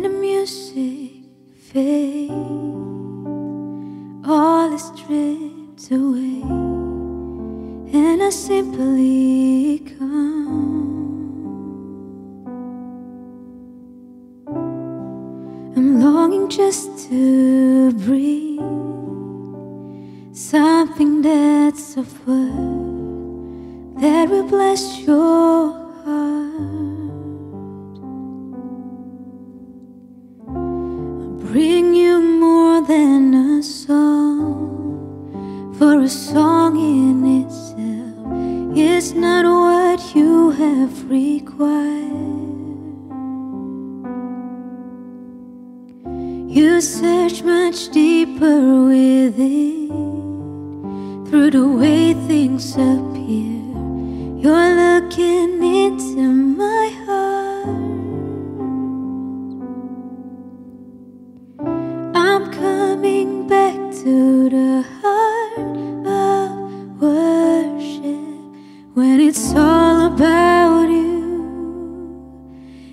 the music fades, all is stripped away, and I simply come. I'm longing just to breathe something that's of worth that will bless your heart. I'll bring you more than a song, for a song in itself is not what you have required. You search much deeper within, through the way things appear. You're looking into my heart. I'm coming back to the heart of worship, when it's all about you.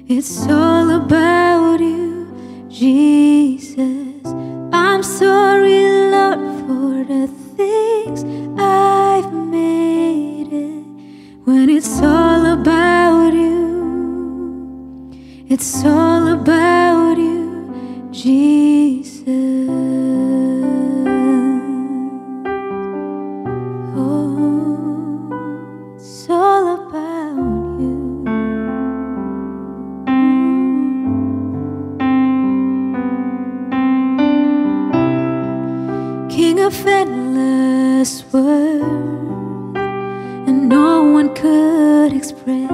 It's all about you, Jesus. I'm sorry, Lord, for the things I've made it. When it's all about you, it's all about you, Jesus. Oh, it's all about you. King of endless worth, and no one could express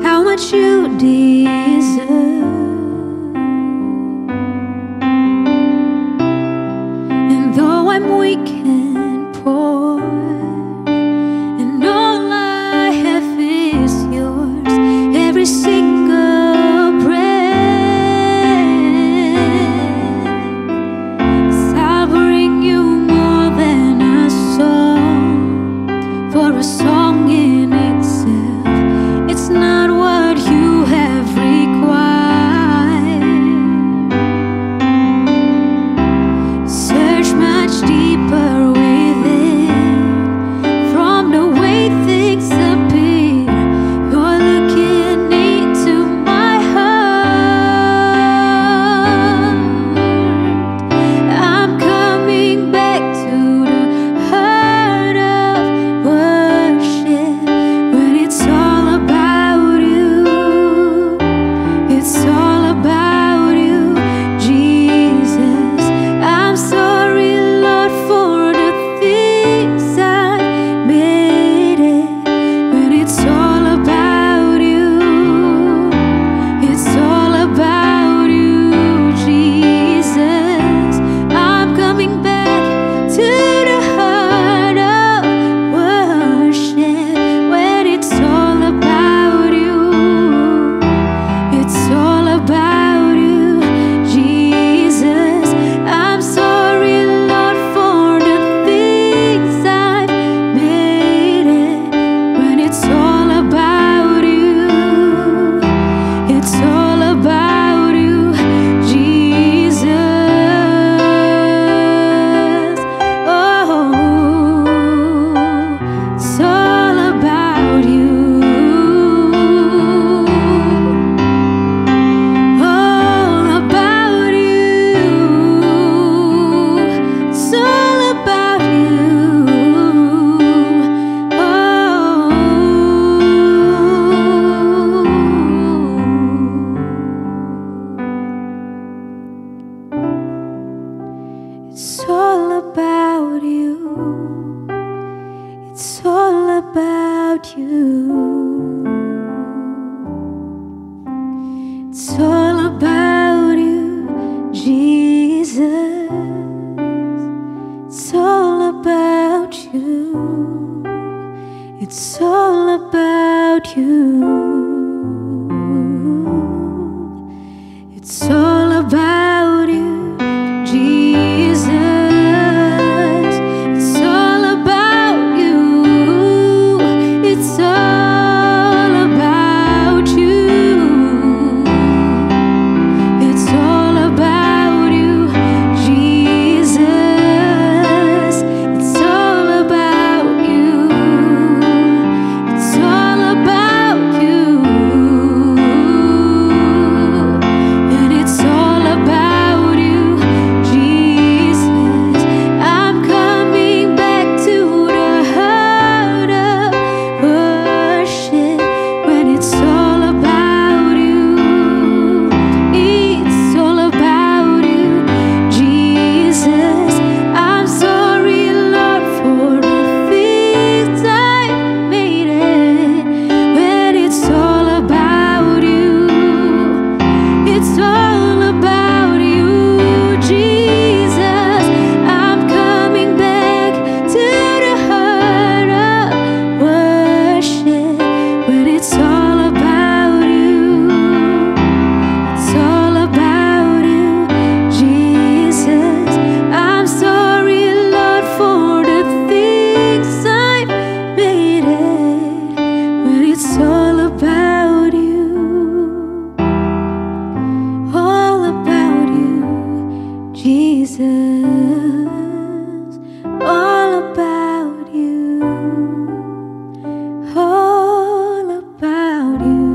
how much you deserve. And though I'm weak and poor, and all I have is yours, every single breath, I'll bring you more than a song, for a song in itself, it's not what you have required. Search much deeper within, from the way things appear. You're looking into my heart. I'm coming back to the heart of worship, when it's all about you. It's all about you, Jesus. I'm sorry, Lord, for the things I've made it. When it's all about you, it's all about you, Jesus. I'm coming back to the heart of worship, when it's all about you. It's all about you, Jesus. I'm sorry, Lord, for the things I've made it. When it's all about you, it's all about you, Jesus. Oh, it's all about you. All about you. It's all about you. It's all about you. It's all about you. It's all about you, Jesus. It's all about you. It's all about you. It's all about you, Jesus. It's all about you. It's all about you. it's all about you, Jesus. I'm coming back to the heart of worship when it's all about you. It's all about you, Jesus. I'm sorry, Lord, for the things I've made it when it's all about you. All about you, Jesus. All about you. All about you.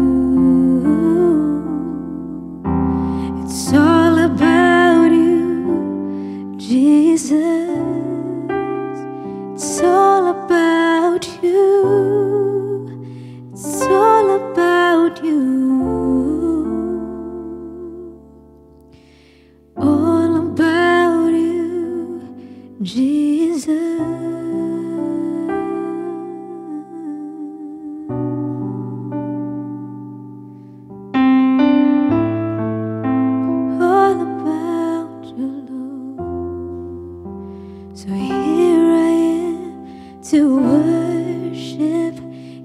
It's all about you, Jesus. It's all about you. It's all about you. All about you, Jesus. All about you, Lord. So here I am to worship.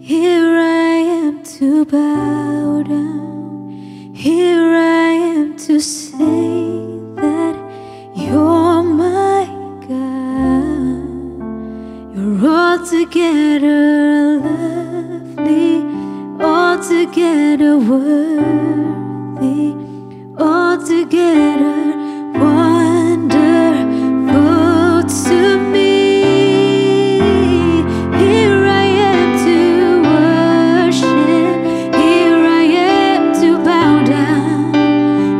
Here I am to bow down. Here I am to say that you're my God. You're altogether lovely, altogether worthy, altogether wonderful to me. Here I am to worship. Here I am to bow down.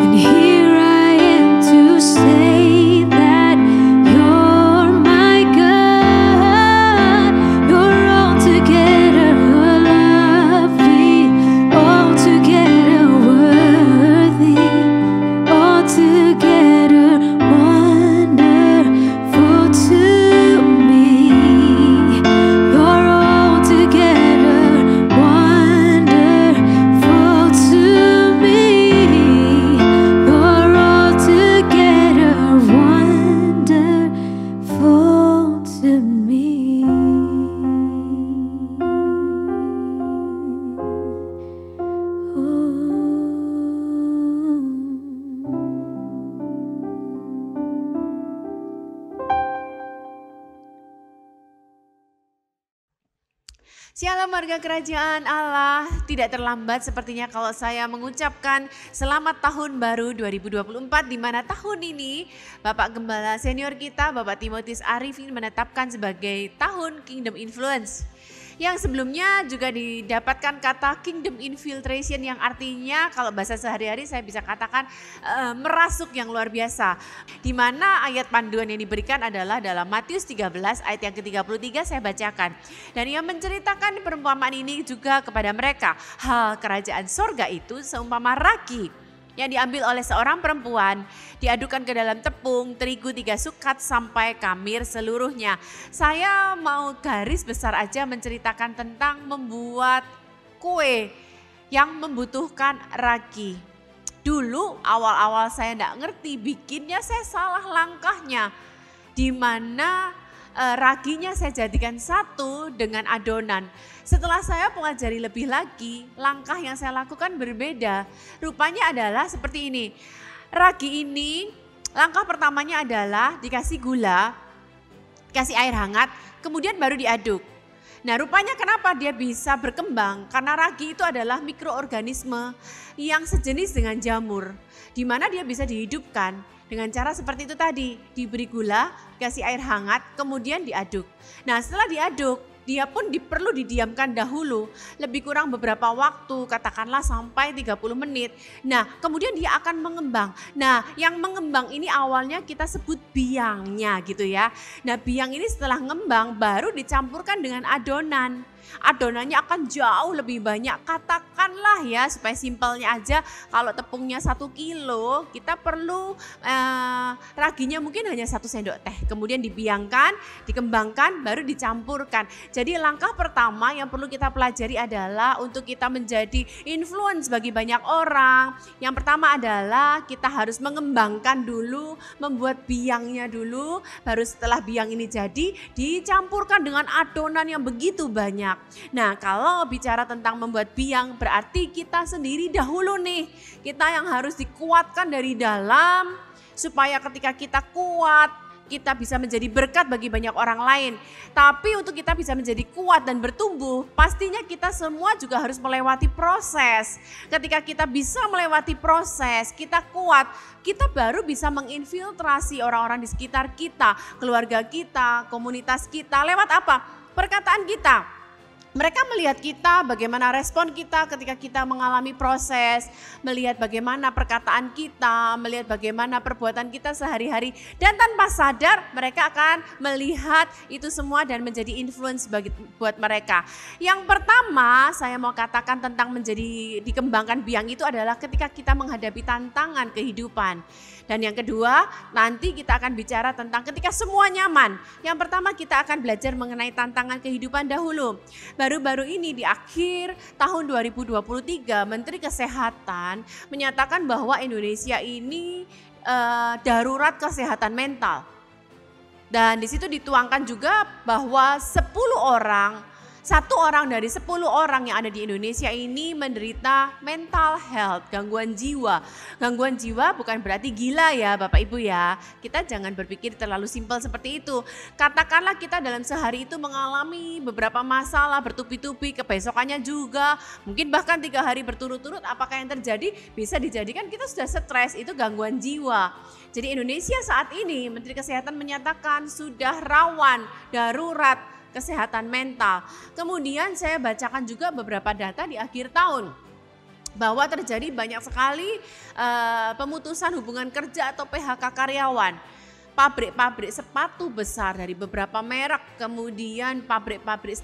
And here I am to say that you're my God. You're altogether lovely, altogether worthy, altogether wonderful to me. You're altogether wonderful to me. You're altogether wonderful to me. Shalom warga kerajaan Allah, tidak terlambat sepertinya kalau saya mengucapkan selamat tahun baru 2024, di mana tahun ini Bapak Gembala senior kita Bapak Timotius Arifin menetapkan sebagai tahun Kingdom Influence. Yang sebelumnya juga didapatkan kata Kingdom Infiltration yang artinya kalau bahasa sehari-hari saya bisa katakan merasuk yang luar biasa. Di mana ayat panduan yang diberikan adalah dalam Matius 13 ayat yang ke-33 saya bacakan. Dan yang menceritakan perumpamaan ini juga kepada mereka. Hal kerajaan sorga itu seumpama ragi yang diambil oleh seorang perempuan, diadukan ke dalam tepung terigu 3 sukat sampai kamir seluruhnya. Saya mau garis besar aja menceritakan tentang membuat kue yang membutuhkan ragi. Dulu awal-awal saya enggak ngerti bikinnya, saya salah langkahnya. Di mana raginya saya jadikan satu dengan adonan. Setelah saya pelajari lebih lagi, langkah yang saya lakukan berbeda. Rupanya adalah seperti ini. Ragi ini, langkah pertamanya adalah dikasih gula, kasih air hangat, kemudian baru diaduk. Nah, rupanya kenapa dia bisa berkembang? Karena ragi itu adalah mikroorganisme yang sejenis dengan jamur, di mana dia bisa dihidupkan dengan cara seperti itu tadi, diberi gula, kasih air hangat, kemudian diaduk. Nah, setelah diaduk, dia pun perlu didiamkan dahulu, lebih kurang beberapa waktu, katakanlah sampai 30 menit. Nah, kemudian dia akan mengembang. Nah, yang mengembang ini awalnya kita sebut biangnya gitu ya. Nah, biang ini setelah ngembang baru dicampurkan dengan adonan. adonannya akan jauh lebih banyak. Katakanlah ya supaya simpelnya aja, kalau tepungnya 1 kilo kita perlu raginya mungkin hanya 1 sendok teh. Kemudian dibiangkan, dikembangkan, baru dicampurkan. Jadi langkah pertama yang perlu kita pelajari adalah untuk kita menjadi influence bagi banyak orang. Yang pertama adalah kita harus mengembangkan dulu, membuat biangnya dulu, baru setelah biang ini jadi dicampurkan dengan adonan yang begitu banyak. Nah, kalau bicara tentang membuat biang berarti kita sendiri dahulu nih, kita yang harus dikuatkan dari dalam supaya ketika kita kuat kita bisa menjadi berkat bagi banyak orang lain. Tapi untuk kita bisa menjadi kuat dan bertumbuh, pastinya kita semua juga harus melewati proses. Ketika kita bisa melewati proses, kita kuat, kita baru bisa menginfiltrasi orang-orang di sekitar kita, keluarga kita, komunitas kita. Lewat apa? Perkataan kita. Mereka melihat kita, bagaimana respon kita ketika kita mengalami proses, melihat bagaimana perkataan kita, melihat bagaimana perbuatan kita sehari-hari. Dan tanpa sadar mereka akan melihat itu semua dan menjadi influence buat mereka. Yang pertama saya mau katakan tentang menjadi dikembangkan biang itu adalah ketika kita menghadapi tantangan kehidupan. Dan yang kedua, nanti kita akan bicara tentang ketika semua nyaman. Yang pertama kita akan belajar mengenai tantangan kehidupan dahulu. Baru-baru ini di akhir tahun 2023, Menteri Kesehatan menyatakan bahwa Indonesia ini darurat kesehatan mental. Dan di situ dituangkan juga bahwa 1 orang dari 10 orang yang ada di Indonesia ini menderita mental health, gangguan jiwa. Gangguan jiwa bukan berarti gila ya Bapak Ibu ya. Kita jangan berpikir terlalu simpel seperti itu. Katakanlah kita dalam sehari itu mengalami beberapa masalah bertubi-tubi, kebesokannya juga, mungkin bahkan 3 hari berturut-turut, apakah yang terjadi? Bisa dijadikan kita sudah stres, itu gangguan jiwa. Jadi Indonesia saat ini Menteri Kesehatan menyatakan sudah rawan darurat kesehatan mental. Kemudian saya bacakan juga beberapa data di akhir tahun bahwa terjadi banyak sekali pemutusan hubungan kerja atau PHK karyawan. Pabrik-pabrik sepatu besar dari beberapa merek, kemudian pabrik-pabrik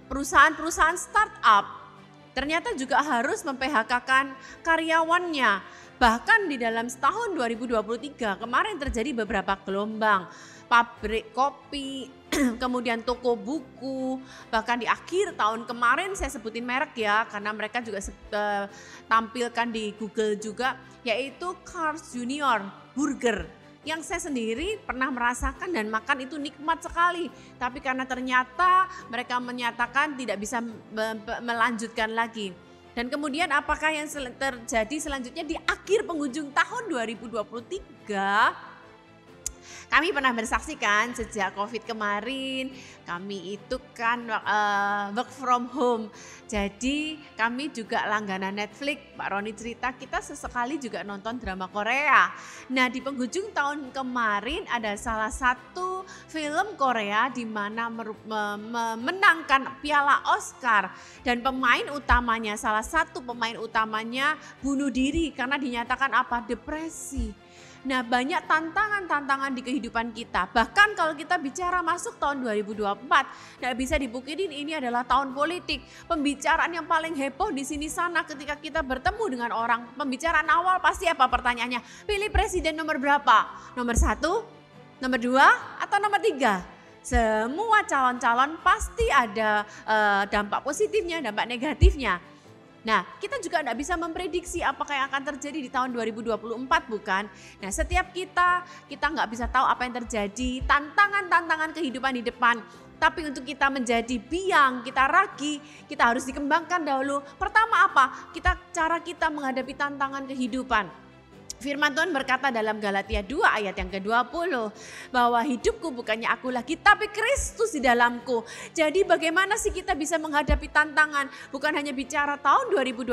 perusahaan-perusahaan startup ternyata juga harus mem-PHK-kan karyawannya. Bahkan di dalam setahun 2023 kemarin terjadi beberapa gelombang. Pabrik kopi, kemudian toko buku, bahkan di akhir tahun kemarin saya sebutin merek ya karena mereka juga tampilkan di Google juga, yaitu Carl's Junior Burger yang saya sendiri pernah merasakan dan makan itu nikmat sekali, tapi karena ternyata mereka menyatakan tidak bisa melanjutkan lagi. Dan kemudian apakah yang terjadi selanjutnya di akhir penghujung tahun 2023? Kami pernah bersaksikan sejak COVID kemarin, kami itu kan work from home. Jadi kami juga langganan Netflix, Pak Roni cerita kita sesekali juga nonton drama Korea. Nah di penghujung tahun kemarin ada salah satu film Korea di mana memenangkan piala Oscar. Dan pemain utamanya, salah satu pemain utamanya bunuh diri karena dinyatakan apa? Depresi. Nah banyak tantangan-tantangan di kehidupan kita. Bahkan kalau kita bicara masuk tahun 2024, nggak bisa dipungkirin ini adalah tahun politik. Pembicaraan yang paling heboh di sini sana ketika kita bertemu dengan orang. Pembicaraan awal pasti apa pertanyaannya? Pilih presiden nomor berapa? Nomor 1, nomor 2, atau nomor 3? Semua calon-calon pasti ada dampak positifnya, dampak negatifnya. Nah, kita juga tidak bisa memprediksi apakah yang akan terjadi di tahun 2024 bukan? Nah, setiap kita nggak bisa tahu apa yang terjadi, tantangan-tantangan kehidupan di depan. Tapi untuk kita menjadi biang, kita ragi, kita harus dikembangkan dahulu. Pertama apa? Cara kita menghadapi tantangan kehidupan. Firman Tuhan berkata dalam Galatia 2 ayat yang ke-20 bahwa hidupku bukannya aku lagi tapi Kristus di dalamku. Jadi bagaimana sih kita bisa menghadapi tantangan? Bukan hanya bicara tahun 2024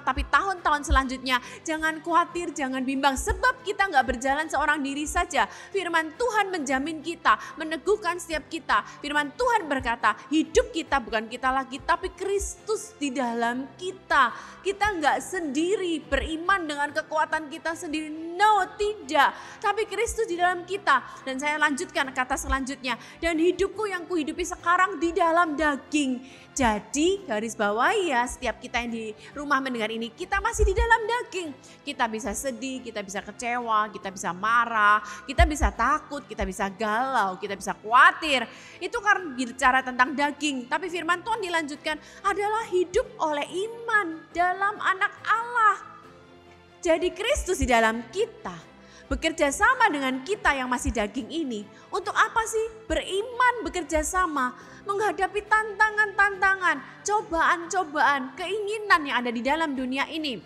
tapi tahun-tahun selanjutnya. Jangan khawatir, jangan bimbang sebab kita nggak berjalan seorang diri saja. Firman Tuhan menjamin kita, meneguhkan setiap kita. Firman Tuhan berkata hidup kita bukan kita lagi tapi Kristus di dalam kita. Kita nggak sendiri, beriman dengan kekuatan kita sendiri. sendiri. No, tidak. Tapi Kristus di dalam kita. Dan saya lanjutkan kata selanjutnya. Dan hidupku yang kuhidupi sekarang di dalam daging. Jadi garis bawahi ya, setiap kita yang di rumah mendengar ini, kita masih di dalam daging. Kita bisa sedih, kita bisa kecewa, kita bisa marah, kita bisa takut, kita bisa galau, kita bisa khawatir. Itu karena bicara tentang daging. Tapi firman Tuhan dilanjutkan adalah hidup oleh iman dalam anak Allah. Jadi Kristus di dalam kita, bekerja sama dengan kita yang masih daging ini. Untuk apa sih? Beriman bekerja sama, menghadapi tantangan-tantangan, cobaan-cobaan, keinginan yang ada di dalam dunia ini.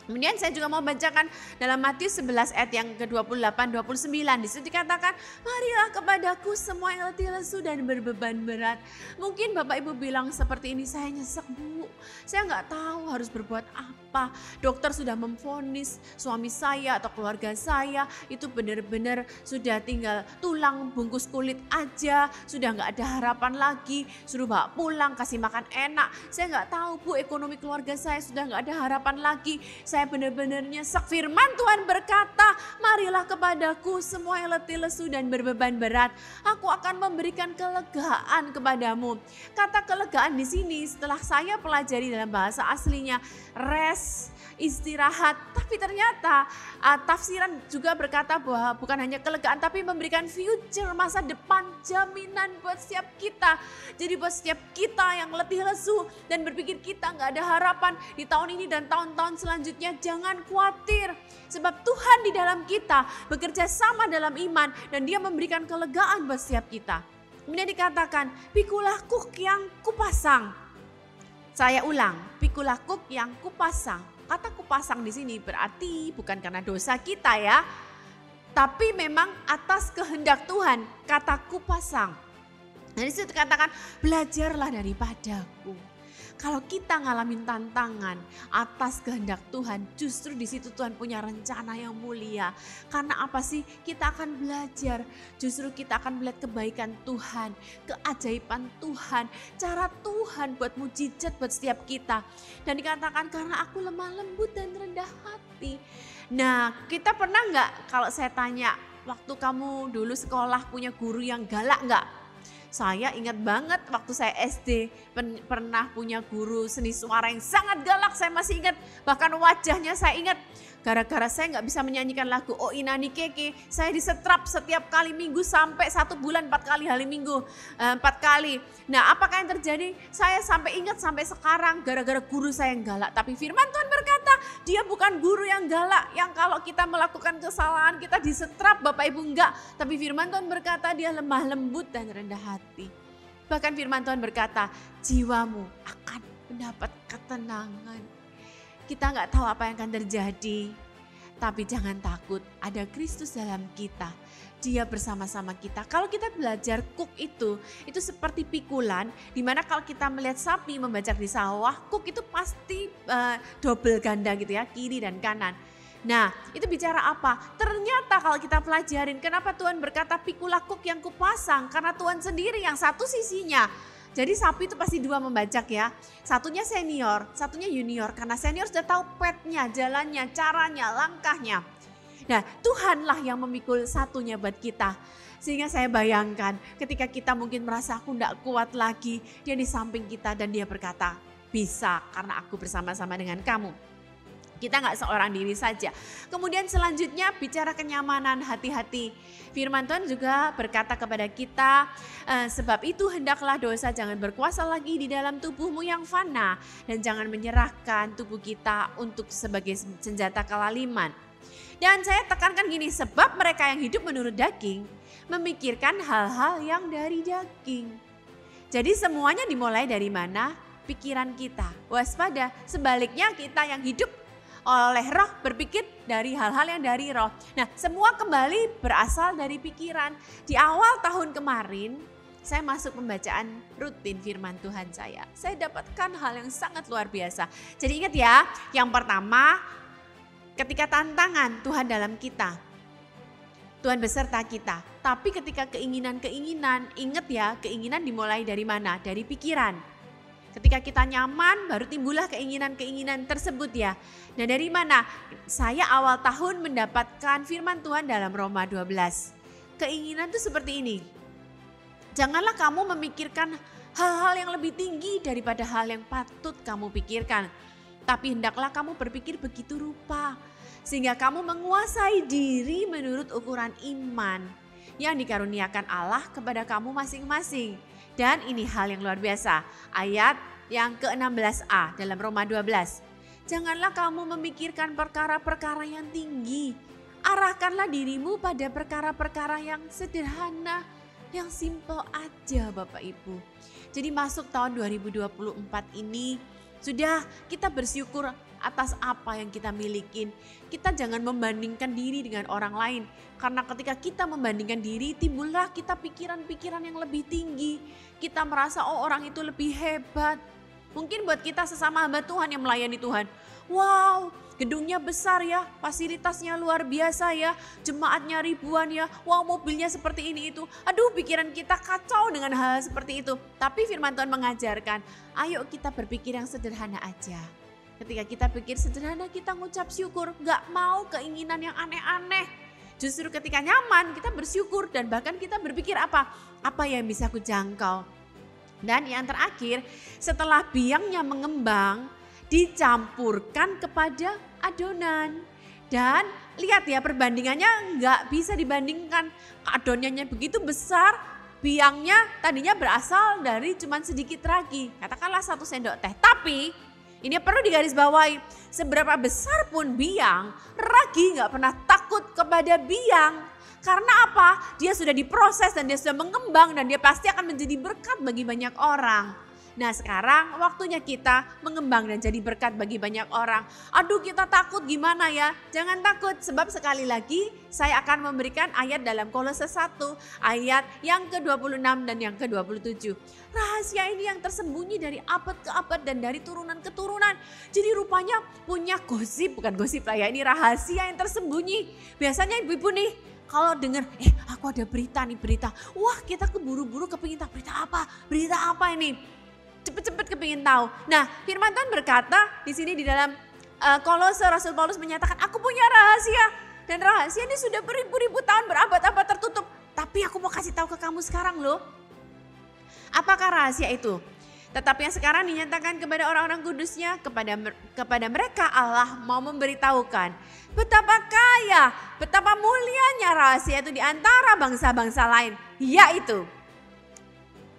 Kemudian saya juga mau bacakan dalam Matius 11 ayat yang ke-28-29. Di situ dikatakan, marilah kepadaku semua yang letih lesu dan berbeban berat. Mungkin Bapak Ibu bilang seperti ini, saya nyesek Bu, saya nggak tahu harus berbuat apa. Dokter sudah memvonis suami saya atau keluarga saya itu benar-benar sudah tinggal tulang bungkus kulit aja, sudah nggak ada harapan lagi, suruh bawa pulang, kasih makan enak. Saya nggak tahu Bu, ekonomi keluarga saya sudah nggak ada harapan lagi. Saya benar-benar nyesek. Firman Tuhan berkata, marilah kepadaku semua yang letih lesu dan berbeban berat. Aku akan memberikan kelegaan kepadamu. Kata kelegaan di sini setelah saya pelajari dalam bahasa aslinya, rest, istirahat. Tapi ternyata tafsiran juga berkata bahwa bukan hanya kelegaan tapi memberikan future, masa depan, jaminan buat setiap kita. Jadi buat setiap kita yang letih lesu dan berpikir kita nggak ada harapan di tahun ini dan tahun-tahun selanjutnya, jangan khawatir. Sebab Tuhan di dalam kita bekerja sama dalam iman dan Dia memberikan kelegaan buat setiap kita. Kemudian dikatakan, pikulah kuk yang kupasang. Saya ulang, pikulah kuk yang kupasang. Kata kupasang di sini berarti bukan karena dosa kita ya, tapi memang atas kehendak Tuhan. Kata kupasang. Nah, di situ dikatakan belajarlah daripadaku. Kalau kita ngalamin tantangan atas kehendak Tuhan, justru di situ Tuhan punya rencana yang mulia. Karena apa sih? Kita akan belajar. Justru kita akan melihat kebaikan Tuhan, keajaiban Tuhan, cara Tuhan buat mujizat buat setiap kita. Dan dikatakan karena aku lemah lembut dan rendah hati. Nah, kita pernah nggak kalau saya tanya, waktu kamu dulu sekolah punya guru yang galak nggak? Saya ingat banget waktu saya SD pernah punya guru seni suara yang sangat galak. Saya masih ingat, bahkan wajahnya saya ingat. Gara-gara saya nggak bisa menyanyikan lagu Oh Inani Keke, saya disetrap setiap kali minggu sampai 1 bulan 4 kali hari minggu, 4 kali. Nah, apakah yang terjadi? Saya sampai ingat sampai sekarang gara-gara guru saya yang galak. Tapi firman Tuhan berkata, dia bukan guru yang galak, yang kalau kita melakukan kesalahan kita disetrap, Bapak Ibu, enggak. Tapi firman Tuhan berkata dia lemah lembut dan rendah hati. Bahkan firman Tuhan berkata, jiwamu akan mendapat ketenangan. Kita nggak tahu apa yang akan terjadi, tapi jangan takut, ada Kristus dalam kita. Dia bersama-sama kita. Kalau kita belajar kuk itu seperti pikulan, dimana kalau kita melihat sapi membajak di sawah, kuk itu pasti double ganda gitu ya, kiri dan kanan. Nah, itu bicara apa? Ternyata kalau kita pelajarin, kenapa Tuhan berkata pikulah kuk yang kupasang? Karena Tuhan sendiri yang satu sisinya. Jadi sapi itu pasti 2 membajak ya. Satunya senior, satunya junior. Karena senior sudah tahu petnya, jalannya, caranya, langkahnya. Nah, Tuhanlah yang memikul satunya buat kita. Sehingga saya bayangkan ketika kita mungkin merasa aku tidak kuat lagi, Dia di samping kita dan Dia berkata, bisa karena aku bersama-sama dengan kamu. Kita nggak seorang diri saja. Kemudian selanjutnya bicara kenyamanan, hati-hati. Firman Tuhan juga berkata kepada kita, sebab itu hendaklah dosa jangan berkuasa lagi di dalam tubuhmu yang fana. Dan jangan menyerahkan tubuh kita untuk sebagai senjata kelaliman. Dan saya tekankan gini, sebab mereka yang hidup menurut daging memikirkan hal-hal yang dari daging. Jadi semuanya dimulai dari mana? Pikiran kita. Waspada, sebaliknya kita yang hidup oleh roh berpikir dari hal-hal yang dari roh. Nah, semua kembali berasal dari pikiran. Di awal tahun kemarin, saya masuk pembacaan rutin firman Tuhan saya. Saya dapatkan hal yang sangat luar biasa. Jadi ingat ya, yang pertama, ketika tantangan Tuhan dalam kita, Tuhan beserta kita. Tapi ketika keinginan-keinginan, ingat ya, keinginan dimulai dari mana? Dari pikiran. Ketika kita nyaman, baru timbullah keinginan-keinginan tersebut ya. Nah dari mana? Saya awal tahun mendapatkan firman Tuhan dalam Roma 12. Keinginan itu seperti ini. Janganlah kamu memikirkan hal-hal yang lebih tinggi daripada hal yang patut kamu pikirkan. Tapi hendaklah kamu berpikir begitu rupa, sehingga kamu menguasai diri menurut ukuran iman yang dikaruniakan Allah kepada kamu masing-masing. Dan ini hal yang luar biasa, ayat yang ke-16a dalam Roma 12. Janganlah kamu memikirkan perkara-perkara yang tinggi, arahkanlah dirimu pada perkara-perkara yang sederhana, yang simple aja Bapak Ibu. Jadi masuk tahun 2024 ini, sudah kita bersyukur atas apa yang kita milikin. Kita jangan membandingkan diri dengan orang lain. Karena ketika kita membandingkan diri, timbullah kita pikiran-pikiran yang lebih tinggi. Kita merasa orang itu lebih hebat. Mungkin buat kita sesama hamba Tuhan yang melayani Tuhan. Wow, gedungnya besar ya, fasilitasnya luar biasa ya, jemaatnya ribuan ya, wow mobilnya seperti ini itu. Aduh pikiran kita kacau dengan hal seperti itu. Tapi firman Tuhan mengajarkan, ayo kita berpikir yang sederhana aja. Ketika kita pikir sederhana, kita ngucap syukur, gak mau keinginan yang aneh-aneh. Justru ketika nyaman kita bersyukur dan bahkan kita berpikir apa yang bisa aku jangkau. Dan yang terakhir, setelah biangnya mengembang, dicampurkan kepada adonan. Dan lihat ya perbandingannya nggak bisa dibandingkan. Adonannya begitu besar, biangnya tadinya berasal dari cuman sedikit ragi. Katakanlah 1 sendok teh. Tapi ini perlu digarisbawahi, seberapa besar pun biang, ragi nggak pernah takut kepada biang. Karena apa? Dia sudah diproses dan dia sudah mengembang dan dia pasti akan menjadi berkat bagi banyak orang. Nah sekarang waktunya kita mengembang dan jadi berkat bagi banyak orang. Aduh kita takut gimana ya? Jangan takut, sebab sekali lagi saya akan memberikan ayat dalam Kolose 1 ayat yang ke-26 dan yang ke-27. Rahasia ini yang tersembunyi dari abad ke abad dan dari turunan ke turunan. Jadi rupanya punya gosip, bukan gosip lah ya, ini rahasia yang tersembunyi. Biasanya ibu-ibu nih kalau dengar, aku ada berita, wah kita keburu-buru kepingin tahu berita apa ini. Cepet-cepet kepingin tahu. Nah firman Tuhan berkata di sini di dalam Kolose, Rasul Paulus menyatakan, aku punya rahasia. Dan rahasia ini sudah beribu-ribu tahun, berabad-abad tertutup. Tapi aku mau kasih tahu ke kamu sekarang loh. Apakah rahasia itu? Tetapi yang sekarang dinyatakan kepada orang-orang kudusnya, kepada mereka Allah mau memberitahukan betapa kaya, betapa mulianya rahasia itu di antara bangsa-bangsa lain. Yaitu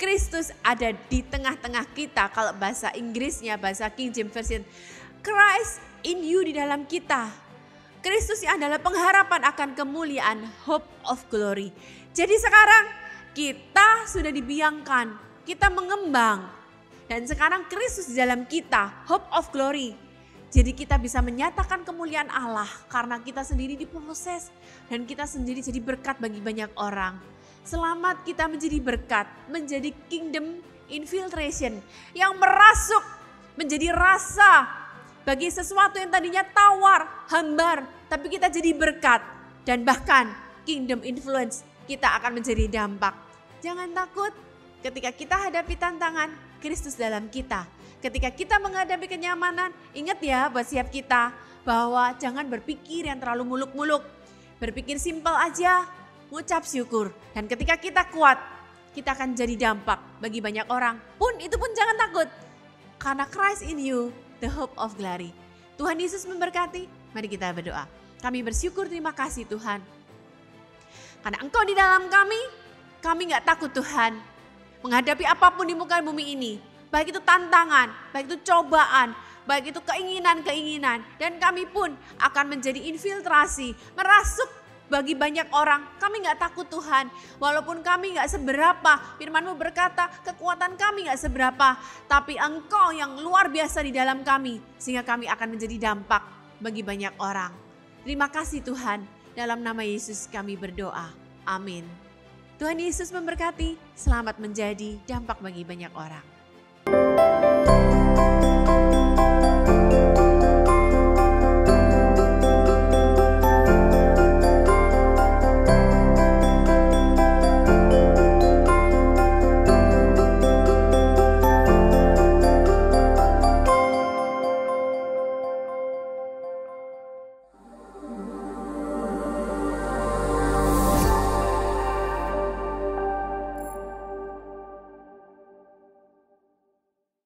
Kristus ada di tengah-tengah kita. Kalau bahasa Inggrisnya, bahasa King James Version, Christ in you, di dalam kita. Kristus yang adalah pengharapan akan kemuliaan, hope of glory. Jadi sekarang kita sudah dibiangkan, kita mengembang. Dan sekarang Kristus di dalam kita, hope of glory. Jadi kita bisa menyatakan kemuliaan Allah karena kita sendiri diproses. Dan kita sendiri jadi berkat bagi banyak orang. Selamat kita menjadi berkat, menjadi kingdom infiltration. Yang merasuk menjadi rasa bagi sesuatu yang tadinya tawar, hambar. Tapi kita jadi berkat dan bahkan kingdom influence, kita akan menjadi dampak. Jangan takut ketika kita hadapi tantangan, Kristus dalam kita. Ketika kita menghadapi kenyamanan, ingat ya buat siap kita bahwa jangan berpikir yang terlalu muluk-muluk. Berpikir simpel aja, ngucap syukur. Dan ketika kita kuat, kita akan jadi dampak bagi banyak orang. Itu pun jangan takut. Karena Christ in you, the hope of glory. Tuhan Yesus memberkati. Mari kita berdoa. Kami bersyukur, terima kasih Tuhan. Karena Engkau di dalam kami gak takut Tuhan. Menghadapi apapun di muka bumi ini. Baik itu tantangan, baik itu cobaan, baik itu keinginan-keinginan. Dan kami pun akan menjadi infiltrasi, merasuk bagi banyak orang. Kami gak takut Tuhan. Walaupun kami gak seberapa. Firman-Mu berkata kekuatan kami gak seberapa. Tapi Engkau yang luar biasa di dalam kami. Sehingga kami akan menjadi dampak bagi banyak orang. Terima kasih Tuhan. Dalam nama Yesus kami berdoa. Amin. Tuhan Yesus memberkati. Selamat menjadi dampak bagi banyak orang.